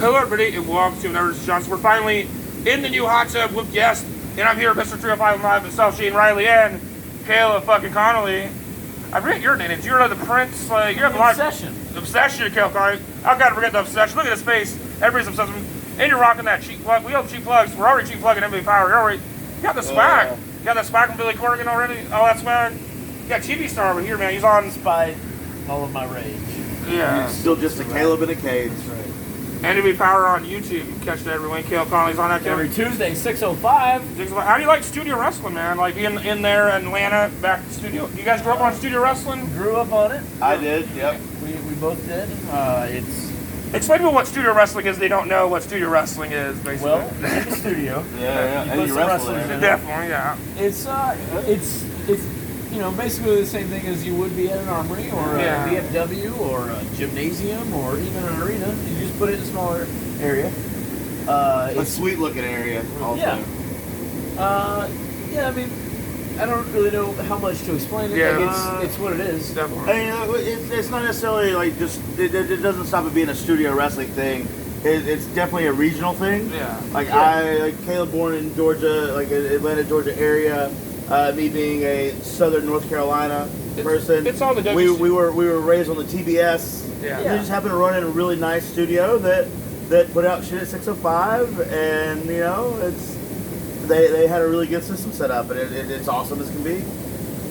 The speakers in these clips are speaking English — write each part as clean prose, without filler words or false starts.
Hello everybody and welcome to another Johnson. We're finally in the new hot tub with guests, and I'm here with Mr. 305 Live himself, Shane Riley, and Kayla fucking Connolly. I forget your name. You're the Prince. You have a lot Obsession. Obsession, Kayla Connolly. I've got to forget the obsession. Look at his face. Everybody's obsessed with him. And you're rocking that cheap plug. We have cheap plugs. We're already cheap plugging NBA Power. You got the swag. You got that swag from Billy Corrigan already. All that swag. You got TV star over here, man. He's on. Despite all of my rage. Yeah. Still just a Caleb in a cage. That's right. NBA Power on YouTube. You can catch that every week. Kayla Connolly's on that. Every Tuesday, 6:05. How do you like studio wrestling, man? Like being in there in Atlanta, back to the studio. You guys grew up on studio wrestling? Grew up on it. I did, yep. We both did. Explain to people what studio wrestling is. They don't know what studio wrestling is, basically. Well, it's like a studio. Yeah. You And put you some wrestle wrestlers there. in it. Definitely, yeah. It's basically the same thing as you would be at an armory or Yeah. a VFW or a gymnasium or even an arena. You just put it in a smaller area. A sweet looking area also. Yeah. I mean, I don't really know how much to explain it. Yeah. Like it's what it is. Definitely. I mean, it's not necessarily like just, it doesn't stop it being a studio wrestling thing. It's definitely a regional thing. Yeah. Like Yeah. Caleb born in Georgia, like Atlanta, Georgia area. Me being a Southern North Carolina person. It's all the we WC. were raised on the TBS. Yeah. We just happened to run in a really nice studio that put out shit at 605, and they had a really good system set up, and it's awesome as can be.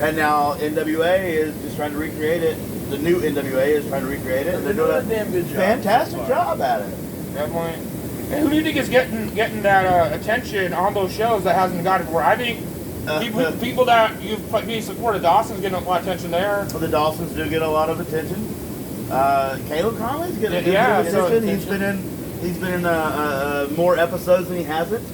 And now NWA is just trying to recreate it. The new NWA is trying to recreate it. And they're doing a damn good job. fantastic job at it. Definitely. And who do you think is getting that attention on those shows that hasn't gotten before? I think people that you've me supported. Dawson's getting a lot of attention there. The Dawsons do get a lot of attention. Caleb Conley's getting Yeah, attention. so He's been in more episodes than he hasn't.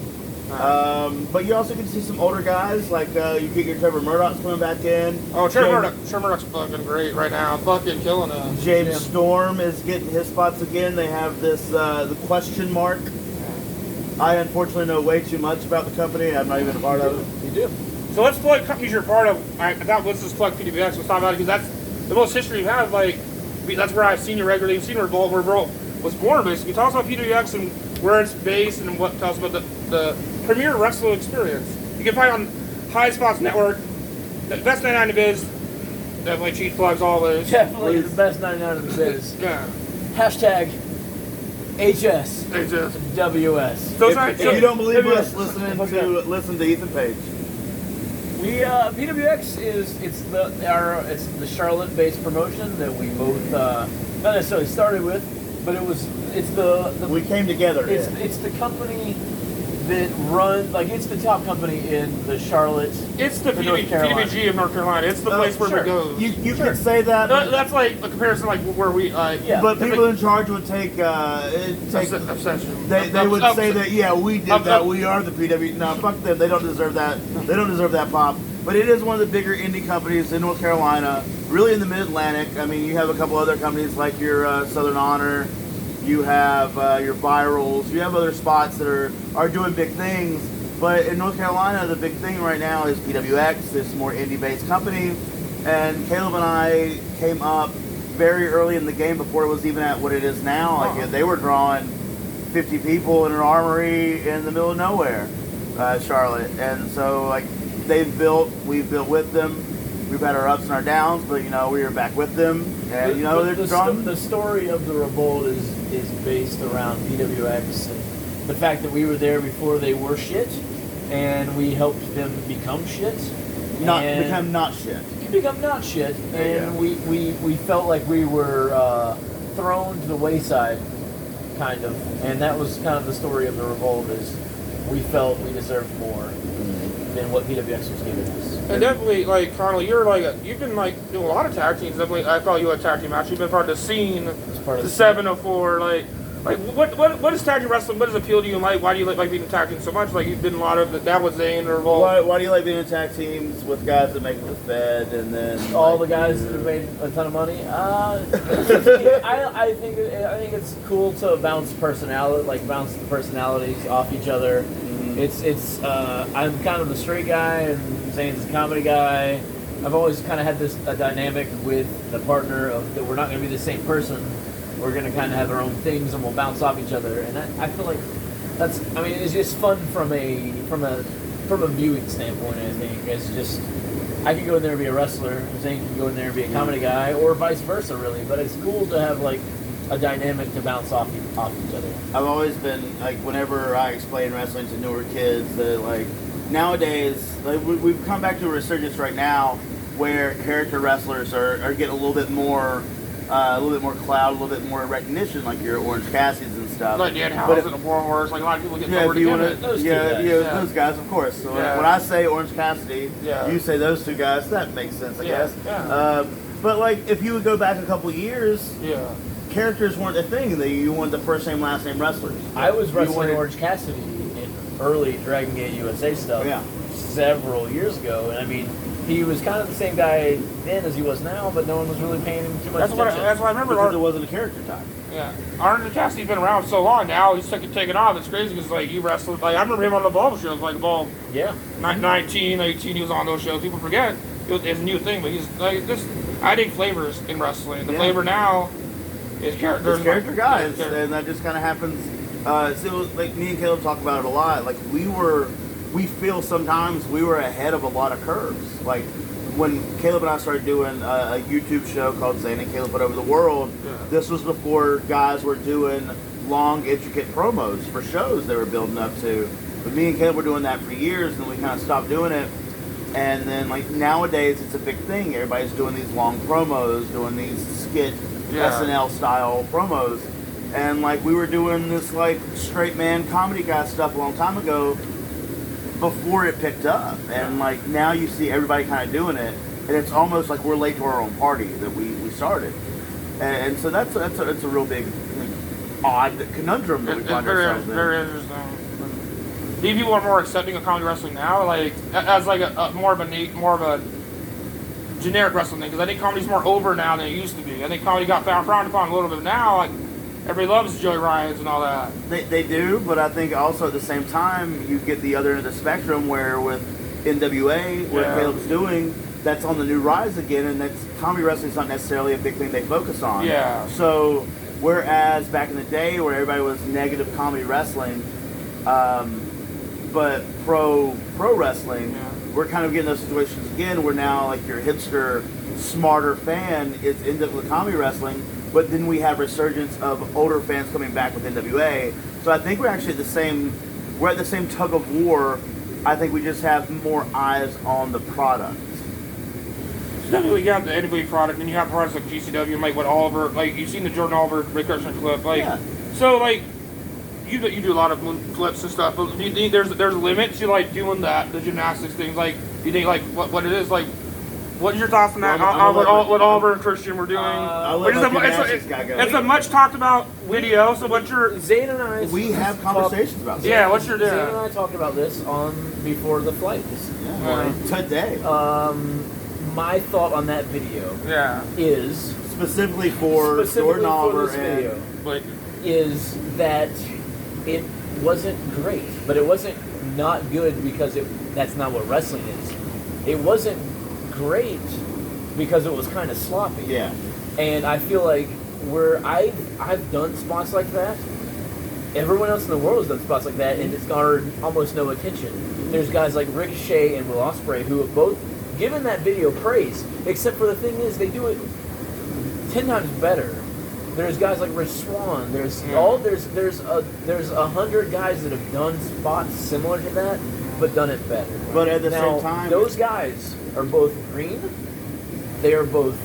But you also get to see some older guys, like you get your Trevor Murdoch's coming back in. Oh, Trevor Murdoch's fucking great right now. Fucking killing it. James Storm is getting his spots again. They have this the question mark. I unfortunately know way too much about the company. I'm not even a part of it. You do. So let's plug companies you're part of. I thought let's just plug PWX. Let's talk about it because that's the most history you've had. Like that's where I've seen you regularly. You've seen Revolt, where Revolt was born, basically. Tell us about PWX and where it's based, and what tell us about the premier wrestling experience. You can find on High Spots Network. The best 99 in the biz. Definitely cheap plugs always. Definitely the best 99 in the biz. Yeah. Hashtag HS. It's just WS. so If you don't believe Maybe us, that's- listen to Ethan Page. We PWX it's the Charlotte-based promotion that we both not necessarily started with, but it's the We came together. it's the company that it's the top company in the Charlotte. it's the North Carolina. PWG of North Carolina. It's the place where sure. it goes. You can say that, That's like a comparison, like where we Yeah. but people in charge would take obsession. They would say that we did that. We are the PW. No, fuck them. They don't deserve that. They don't deserve that pop. But it is one of the bigger indie companies in North Carolina, really in the Mid-Atlantic. I mean, you have a couple other companies like your Southern Honor. You have your Virals. You have other spots that are doing big things. But in North Carolina, the big thing right now is PWX, this more indie-based company. And Caleb and I came up very early in the game before it was even at what it is now. Like they were drawing 50 people in an armory in the middle of nowhere, Charlotte. And so like we've built with them. We've had our ups and our downs, but we are back with them. And they're drawing. The story of the Revolt is based around PWX and the fact that we were there before they were shit, and we helped them become shit. Become not shit. Become not shit, and we felt like we were thrown to the wayside, kind of, and that was kind of the story of the Revolt. Is we felt we deserved more than what PWX was giving us. And definitely, like Connolly, you've been like doing a lot of tag teams. Definitely, I call you a tag team match. You've been part of the scene, part of the the 704. Like what is tag team wrestling? What does appeal to you? And why do you like being a tag team so much? Like you've been a lot of that was Zane or Revolt. Why do you like being in tag teams with guys that make the Fed and then All the guys that have made a ton of money. I think it's cool to bounce the personalities off each other. It's I'm kind of the straight guy and Zane's the comedy guy. I've always kind of had this dynamic with the partner of that we're not going to be the same person we're gonna kind of have our own things and we'll bounce off each other. And I feel like that's, I mean, it's just fun from a viewing standpoint. I think it's just, I can go in there and be a wrestler, Zane can go in there and be a comedy guy, or vice versa, really. But it's cool to have like a dynamic to bounce off each other. I've always been like, whenever I explain wrestling to newer kids, that like nowadays, like we've come back to a resurgence right now where character wrestlers are getting a little bit more clout, a little bit more recognition, like your Orange Cassidy's and stuff. Like Dan Housen and the Warhorse, like a lot of people get over to those those guys, of course. So when I say Orange Cassidy, you say those two guys. That makes sense, I guess. Yeah. But like, if you would go back a couple of years, characters weren't a thing. You wanted the first name, last name wrestlers. I was wrestling Orange Cassidy in early Dragon Gate USA stuff several years ago, and I mean, he was kind of the same guy then as he was now, but no one was really paying him too much attention. That's what I remember. Because it wasn't a character type. Yeah, Orange Cassidy's been around so long now. He's taken off. It's crazy because like he wrestled. Like I remember him on the Evolve shows, like Evolve. 19, 18. He was on those shows. People forget it's a new thing, but he's like this. I think flavors in wrestling. The flavor now is characters. It's character guys, and that just kind of happens. So like me and Caleb talk about it a lot. Like we feel sometimes we were ahead of a lot of curves. Like when Caleb and I started doing a YouTube show called Zane and Caleb Put Over the World, this was before guys were doing long, intricate promos for shows they were building up to. But me and Caleb were doing that for years, and we kind of stopped doing it. And then like nowadays, it's a big thing. Everybody's doing these long promos, doing these skit SNL style promos. And like we were doing this like straight man comedy guy stuff a long time ago, before it picked up, and like now you see everybody kind of doing it, and it's almost like we're late to our own party that we started, and so that's a real big odd conundrum that we find ourselves in. Very interesting. Do people are more accepting of comedy wrestling now, like as like a more of a generic wrestling thing? Because I think comedy's more over now than it used to be. I think comedy got frowned upon a little bit now. Like everybody loves Joey Ryans and all that. They do, but I think also at the same time, you get the other end of the spectrum where with NWA, what Caleb's doing, that's on the new rise again, and that's comedy wrestling's not necessarily a big thing they focus on. Yeah. So, whereas back in the day where everybody was negative comedy wrestling, but pro wrestling, we're kind of getting those situations again where now like your hipster, smarter fan is into the comedy wrestling. But then we have resurgence of older fans coming back with NWA. So I think we're actually at the same tug of war. I think we just have more eyes on the product. Definitely, you have the NWA product, and you have products like GCW, and like what Oliver, like you've seen the Jordan Oliver Rick Rushing clip, like so like you do a lot of clips and stuff. But do you think there's a limit to like doing the gymnastics things? Like do you think like what it is like? What are your thoughts on that? What Oliver and Christian were doing? It's a much talked about video. So what's your Zane and I? We have conversations about this. Yeah, what's your Zane and I talked about this on before the flight. Today. My thought on that video is specifically for Jordan Oliver video is that it wasn't great, but it wasn't not good because that's not what wrestling is. It wasn't great because it was kind of sloppy. Yeah. And I feel like I've done spots like that. Everyone else in the world has done spots like that, and it's garnered almost no attention. There's guys like Ricochet and Will Ospreay who have both given that video praise, except for the thing is they do it 10 times better. There's guys like Rich Swann. There's 100 guys that have done spots similar to that, but done it better. But at the same time, those guys are both green. They are both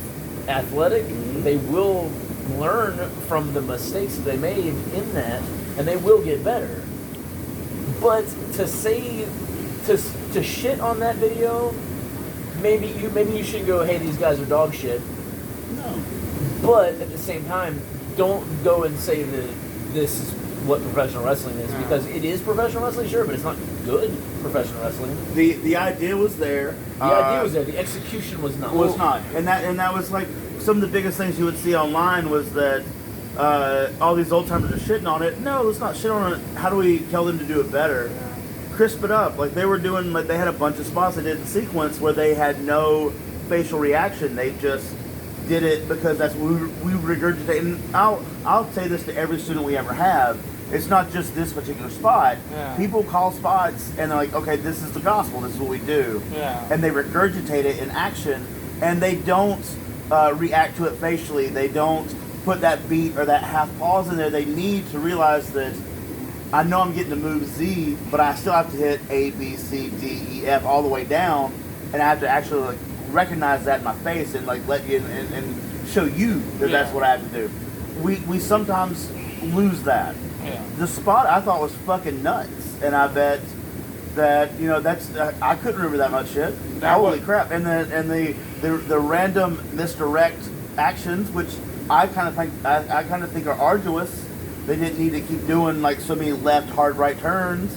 athletic. They will learn from the mistakes that they made in that, and they will get better. But to shit on that video, maybe you should go, hey, these guys are dog shit. No. But at the same time, don't go and say that this is what professional wrestling is, because it is professional wrestling, sure, but it's not good professional wrestling. The idea was there. The idea was there. The execution was not. And that was like some of the biggest things you would see online was that all these old timers are shitting on it. No, let's not shit on it. How do we tell them to do it better? Crisp it up. Like they were doing, like they had a bunch of spots they did in sequence where they had no facial reaction. They just did it because that's what we regurgitate. And I'll say this to every student we ever have. It's not just this particular spot. Yeah. People call spots and they're like, okay, this is the gospel. This is what we do. Yeah. And they regurgitate it in action, and they don't react to it facially. They don't put that beat or that half pause in there. They need to realize that I know I'm getting to move Z, but I still have to hit A, B, C, D, E, F all the way down, and I have to actually like recognize that in my face and like let you and show you that that's what I have to do. We sometimes lose that. Yeah. The spot I thought was fucking nuts, and I bet that that's I couldn't remember that much shit. Holy crap! And the random misdirect actions, which I kind of think are arduous. They didn't need to keep doing like so many left, hard, right turns,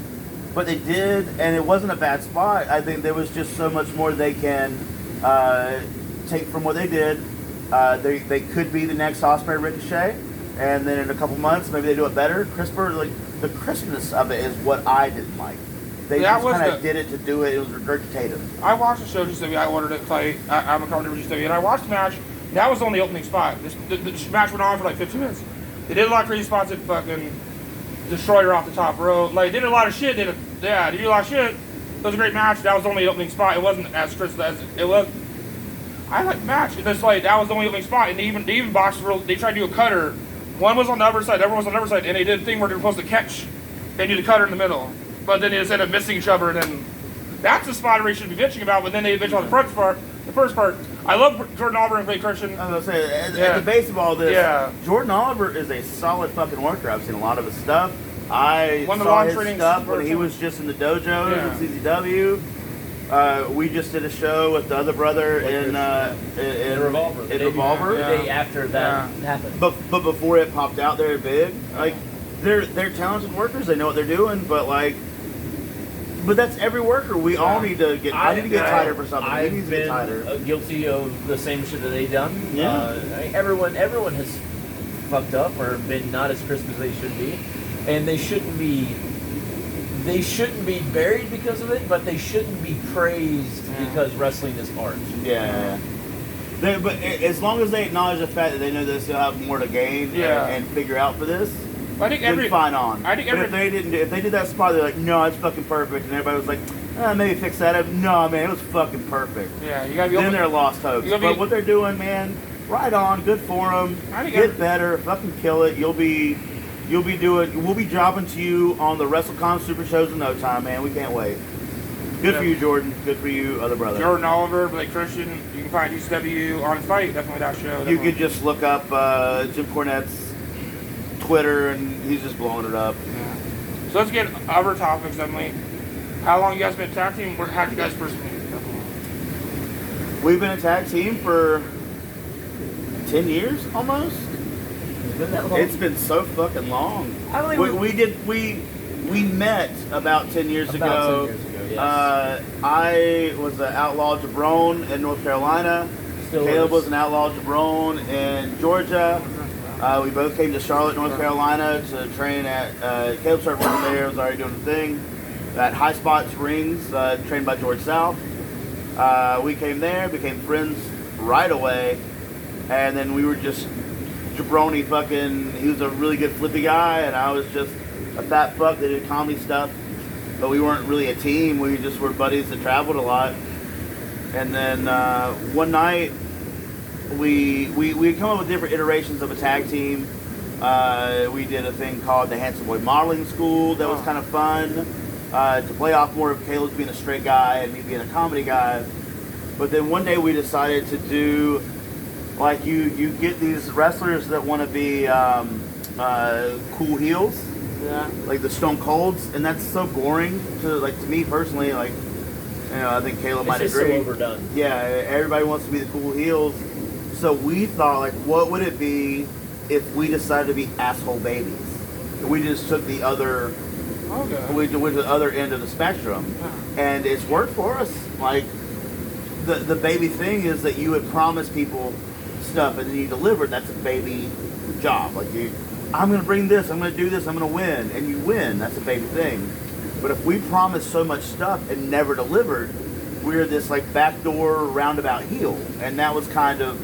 but they did, and it wasn't a bad spot. I think there was just so much more they can take from what they did. They could be the next Osprey Ricochet, and then in a couple months maybe they do it better, crisper. Like the crispness of it is what I didn't like. They just kind of did it to do it. It was regurgitative. I watched the show GCW. I ordered it. I'm a company for GCW, and I watched the match. That was only the opening spot. The match went on for like 15 minutes. They did a lot of crazy spots that fucking destroyed her off the top rope. Like, they did a lot of shit. They did a lot of shit. It was a great match. That was only the opening spot. It wasn't as crisp as it was. I like the match. It's like, that was the only opening spot. And they even boxed real. They tried to do a cutter. One was on the upper side, everyone was on the upper side, and they did a thing where they were supposed to catch and do the cutter in the middle. But then they just ended up missing each other, and then that's the spot we should be bitching about. But then they bitch on the first part. I love Jordan Oliver and Clay Christian. I was gonna say, at the base of all this, Jordan Oliver is a solid fucking worker. I've seen a lot of his stuff. I saw his stuff when he was just in the dojo in CZW. We just did a show with the other brother in Revolver. The day after that happened. But before it popped out there big, like they're talented workers. They know what they're doing, but that's every worker. We all need to get. I need to get tighter for something. I've need to been get tighter. Guilty of the same shit that they've done. Yeah. Everyone has fucked up or been not as crisp as they should be, and they shouldn't be. They shouldn't be buried because of it, but they shouldn't be praised because wrestling is art. Yeah. But as long as they acknowledge the fact that they know they still have more to gain and figure out for this. I think fine on. But if they did that spot, they're like, no, it's fucking perfect, and everybody was like, maybe fix that up. No, man, it was fucking perfect. Yeah, you gotta be. Then they're lost hopes. But what they're doing, man, right on, good for them. Get better, fucking kill it. We'll be dropping to you on the WrestleCon Super shows in no time, man. We can't wait. Good for you, Jordan. Good for you, other brother. Jordan Oliver, Blake Christian. You can find GCW on Fight. Definitely that show. Definitely. You could just look up Jim Cornette's Twitter, and he's just blowing it up. Yeah. So let's get other topics, Emily. How long you guys been a tag team? How did you guys first meet? We've been a tag team for 10 years almost. It's been that long. It's been so fucking long. I believe we met about 10 years ago. 10 years ago, yes. I was an outlaw jabron in North Carolina. Caleb was an outlaw jabron in Georgia. We both came to Charlotte, North Carolina to train at, Caleb started working there, was already doing the thing, at High Spots Rings, trained by George South. We came there, became friends right away, and then we were just jabroni fucking, he was a really good flippy guy, and I was just a fat fuck that did comedy stuff, but we weren't really a team, we just were buddies that traveled a lot. And then one night, we had come up with different iterations of a tag team. We did a thing called the Handsome Boy Modeling School that was kind of fun to play off more of Caleb being a straight guy and me being a comedy guy. But then one day we decided to do, like, you get these wrestlers that want to be cool heels, like the Stone Colds, and that's so boring to me personally. Like, I think Caleb might agree. It's so overdone. Yeah, everybody wants to be the cool heels. So we thought, like, what would it be if we decided to be asshole babies? We just took the other, we went to the other end of the spectrum, and it's worked for us. Like, the baby thing is that you would promise people stuff and then you delivered. That's a baby job. Like, I'm going to bring this, I'm going to do this, I'm going to win, and you win. That's a baby thing. But if we promised so much stuff and never delivered, we're this like backdoor roundabout heel, and that was kind of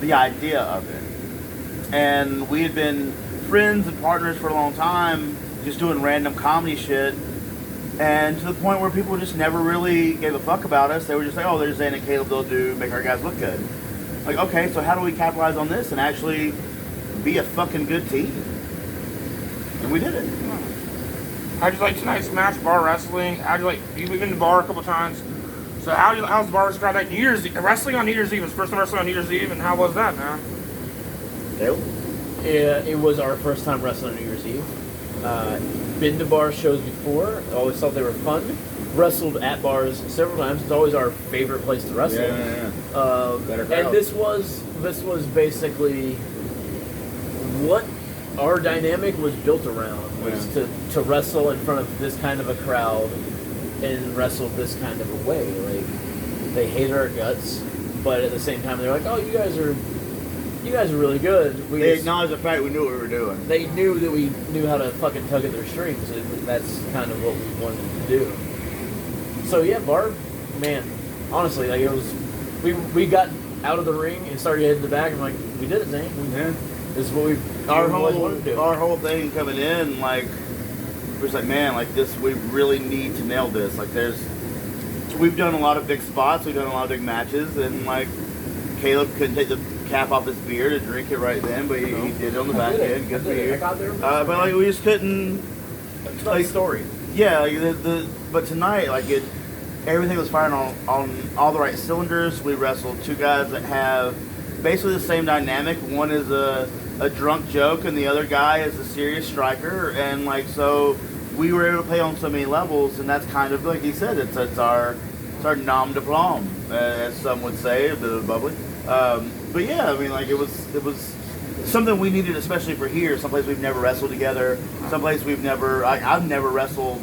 the idea of it. And we had been friends and partners for a long time, just doing random comedy shit. And to the point where people just never really gave a fuck about us. They were just like, oh, there's Zane and Caleb, they'll make our guys look good. Like, okay, so how do we capitalize on this and actually be a fucking good team? And we did it. How'd you like tonight's match, bar wrestling? How'd you like, you've been to the bar a couple times. So how's the bar described like New Year's Eve? Wrestling on New Year's Eve was first time wrestling on New Year's Eve, and how was that, man? Caleb? Yeah, it was our first time wrestling on New Year's Eve. Been to bar shows before. Always thought they were fun. Wrestled at bars several times. It's always our favorite place to wrestle. Better crowd. And this was basically what our dynamic was built around, was to wrestle in front of this kind of a crowd and wrestle this kind of a way. Like, they hated our guts, but at the same time they're like, oh, you guys are really good. They acknowledged the fact we knew what we were doing. They knew that we knew how to fucking tug at their strings, and that's kind of what we wanted to do. So yeah, bar, man, honestly, like, it was, we got out of the ring and started heading to the back, and like, we did it, Zane. This is what our whole thing coming in, like, we're just like, man, like, this, we really need to nail this. Like, we've done a lot of big spots, we've done a lot of big matches, and like, Caleb couldn't take the cap off his beer to drink it right then, but he did it on the back end. Good for you. But like, we just couldn't. It's like story. Yeah, like but tonight, like, everything was firing on all the right cylinders. We wrestled two guys that have basically the same dynamic. One is a drunk joke, and the other guy is a serious striker. And like, so we were able to play on so many levels, and that's kind of, like he said, it's our nom de plume, as some would say, a bit of bubbly. But yeah, I mean, like, it was something we needed, especially for here. Someplace we've never wrestled together. Someplace I've never wrestled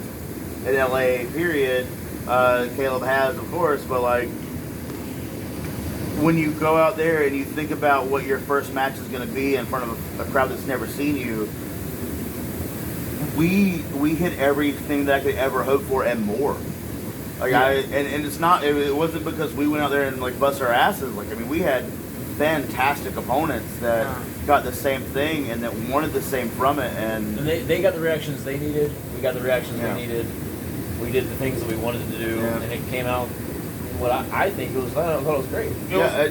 in LA. Period. Caleb has, of course, but like, when you go out there and you think about what your first match is going to be in front of a crowd that's never seen you, we hit everything that I could ever hope for and more. Like, and it's not, it wasn't because we went out there and like bust our asses. Like, I mean, we had fantastic opponents that got the same thing and that wanted the same from it, and they got the reactions they needed. We got the reactions we needed. We did the things that we wanted to do, and it came out what I think it was. I thought it was great.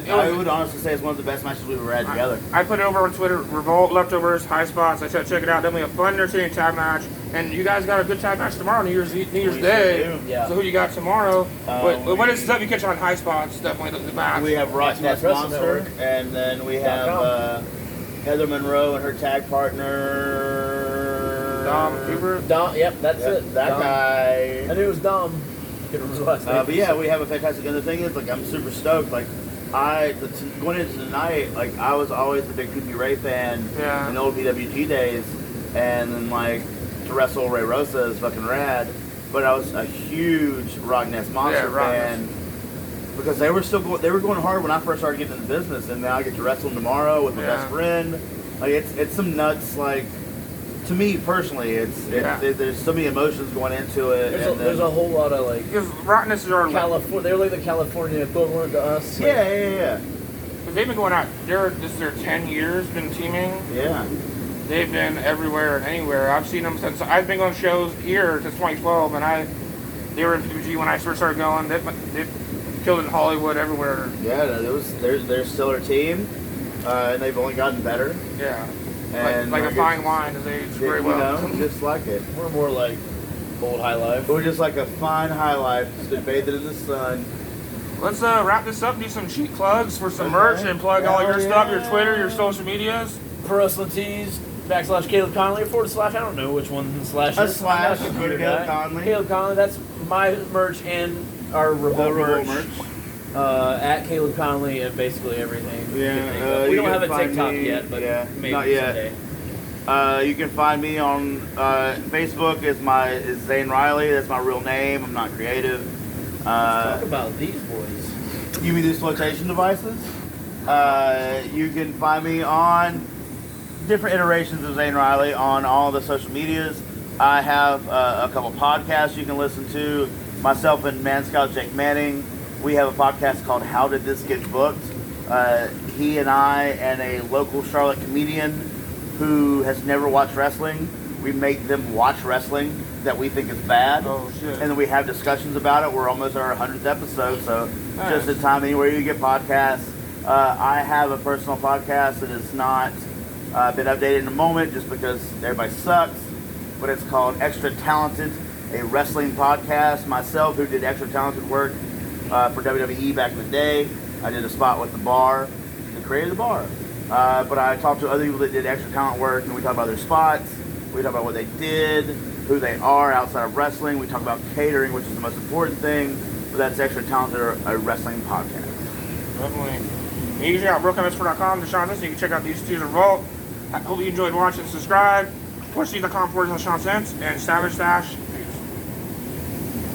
I would honestly say it's one of the best matches we've ever had together. I put it over on Twitter, Revolt, Leftovers, High Spots. I said check it out. Definitely a fun, entertaining tag match. And you guys got a good tag match tomorrow, New Year's Day. Yeah. So who you got tomorrow? What is stuff you catch on High Spots? Definitely the match. We have Rock Nest Monster, and then we have Heather Monroe and her tag partner Dom. Yep, that's it. That Dom. guy. I knew it was Dom. But yeah, we have a fantastic. And the thing is, like, I'm super stoked. Like, going into tonight, like, I was always a big PP Ray fan in the old PWG days, and then like, to wrestle Ray Rosa is fucking rad. But I was a huge Rock Nest Monster fan because they were going hard when I first started getting into the business, and now I get to wrestle them tomorrow with my best friend. Like, it's some nuts. Like, to me personally, there's so many emotions going into it. There's a whole lot of like, because Rock Nest is our California. They're like the California equivalent to us. Like, yeah. Because they've been going out. This is their 10 years been teaming. Yeah. They've been everywhere and anywhere. I've seen them since I've been going to shows here since 2012, and they were in PWG when I first started going. They've killed in Hollywood, everywhere. Yeah, they're still our team, and they've only gotten better. Yeah. And like a fine wine, as they age very well. You know, just like it. We're more like old high life. We're just like a fine high life, just bathing in the sun. Let's wrap this up. Do some cheap plugs for some merch and plug all your stuff, your Twitter, your social medias. Pro Wrestling Tees / Caleb Conley / I don't know which one slash. A slash. Caleb Conley. Caleb Conley. That's my merch and our Revolt merch. At Caleb Conley and basically everything. Yeah, we don't have a TikTok yet, but maybe not yet. Someday. You can find me on Facebook is Zane Riley. That's my real name. I'm not creative. Let's talk about these boys. You mean these flotation devices? You can find me on different iterations of Zane Riley on all the social medias. I have a couple podcasts you can listen to. Myself and Man Scout Jake Manning. We have a podcast called How Did This Get Booked? he and I and a local Charlotte comedian who has never watched wrestling, we make them watch wrestling that we think is bad. Oh, shit. And then we have discussions about it. We're almost at our 100th episode, so Nice. just in time anywhere you get podcasts. I have a personal podcast that has not been updated in a moment just because everybody sucks, but it's called Extra Talented, a wrestling podcast. Myself, who did Extra Talented work for WWE back in the day. I did a spot with The Bar, the creator of The Bar. But I talked to other people that did extra talent work, and we talk about their spots. We talk about what they did, who they are outside of wrestling. We talk about catering, which is the most important thing. But that's Extra Talented, a wrestling podcast. Definitely. And you can check out BrokenExpert.com to Sean Sense. You can check out these two Revolt. I hope you enjoyed watching. Subscribe. Twitch.com/Sean Sense and Savage Stash